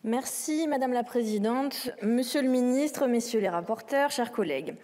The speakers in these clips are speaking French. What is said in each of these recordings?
Merci Madame la Présidente, Monsieur le Ministre, Messieurs les rapporteurs, chers collègues.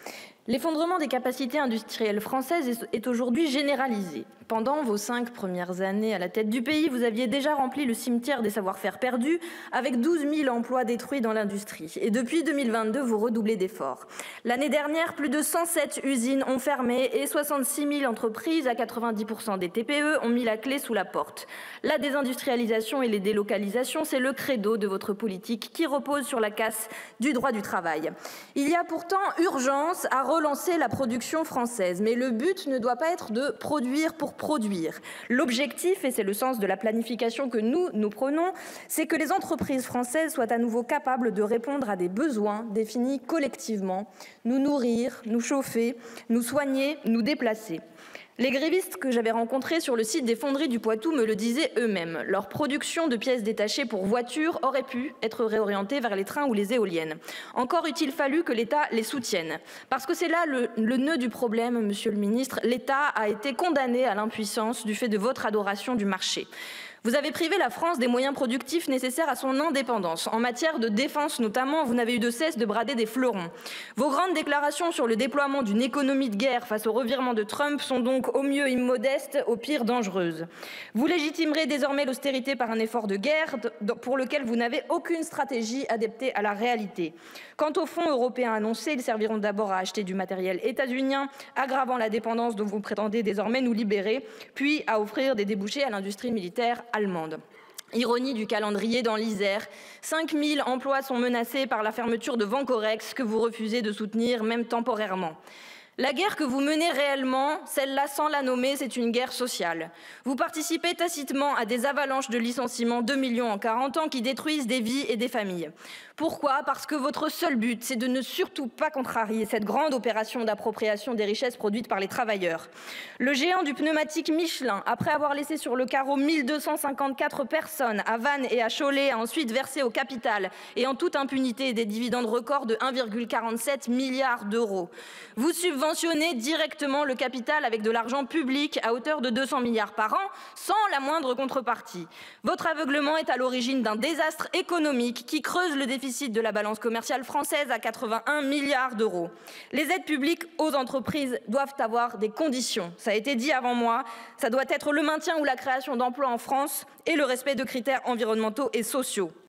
L'effondrement des capacités industrielles françaises est aujourd'hui généralisé. Pendant vos 5 premières années à la tête du pays, vous aviez déjà rempli le cimetière des savoir-faire perdus avec 12 000 emplois détruits dans l'industrie. Et depuis 2022, vous redoublez d'efforts. L'année dernière, plus de 107 usines ont fermé et 66 000 entreprises, à 90% des TPE, ont mis la clé sous la porte. La désindustrialisation et les délocalisations, c'est le credo de votre politique qui repose sur la casse du droit du travail. Il y a pourtant urgence à relancer la production française, mais le but ne doit pas être de produire pour produire. L'objectif, et c'est le sens de la planification que nous prenons, c'est que les entreprises françaises soient à nouveau capables de répondre à des besoins définis collectivement, nous nourrir, nous chauffer, nous soigner, nous déplacer. Les grévistes que j'avais rencontrés sur le site des fonderies du Poitou me le disaient eux-mêmes. Leur production de pièces détachées pour voitures aurait pu être réorientée vers les trains ou les éoliennes. Encore eût-il fallu que l'État les soutienne. Parce que c'est là le nœud du problème, Monsieur le Ministre. L'État a été condamné à l'impuissance du fait de votre adoration du marché. Vous avez privé la France des moyens productifs nécessaires à son indépendance. En matière de défense notamment, vous n'avez eu de cesse de brader des fleurons. Vos grandes déclarations sur le déploiement d'une économie de guerre face au revirement de Trump sont donc au mieux immodestes, au pire dangereuses. Vous légitimerez désormais l'austérité par un effort de guerre pour lequel vous n'avez aucune stratégie adaptée à la réalité. Quant aux fonds européens annoncés, ils serviront d'abord à acheter du matériel états-unien, aggravant la dépendance dont vous prétendez désormais nous libérer, puis à offrir des débouchés à l'industrie militaire allemande. Ironie du calendrier dans l'Isère, 5 000 emplois sont menacés par la fermeture de Vencorex que vous refusez de soutenir, même temporairement. La guerre que vous menez réellement, celle-là sans la nommer, c'est une guerre sociale. Vous participez tacitement à des avalanches de licenciements, 2 millions en 40 ans, qui détruisent des vies et des familles. Pourquoi? Parce que votre seul but, c'est de ne surtout pas contrarier cette grande opération d'appropriation des richesses produites par les travailleurs. Le géant du pneumatique Michelin, après avoir laissé sur le carreau 1254 personnes à Vannes et à Cholet, a ensuite versé au capital et en toute impunité des dividendes records de 1,47 milliard d'euros. Vous subventionnez directement le capital avec de l'argent public à hauteur de 200 milliards par an, sans la moindre contrepartie. Votre aveuglement est à l'origine d'un désastre économique qui creuse le déficit de la balance commerciale française à 81 milliards d'euros. Les aides publiques aux entreprises doivent avoir des conditions. Ça a été dit avant moi, ça doit être le maintien ou la création d'emplois en France et le respect de critères environnementaux et sociaux.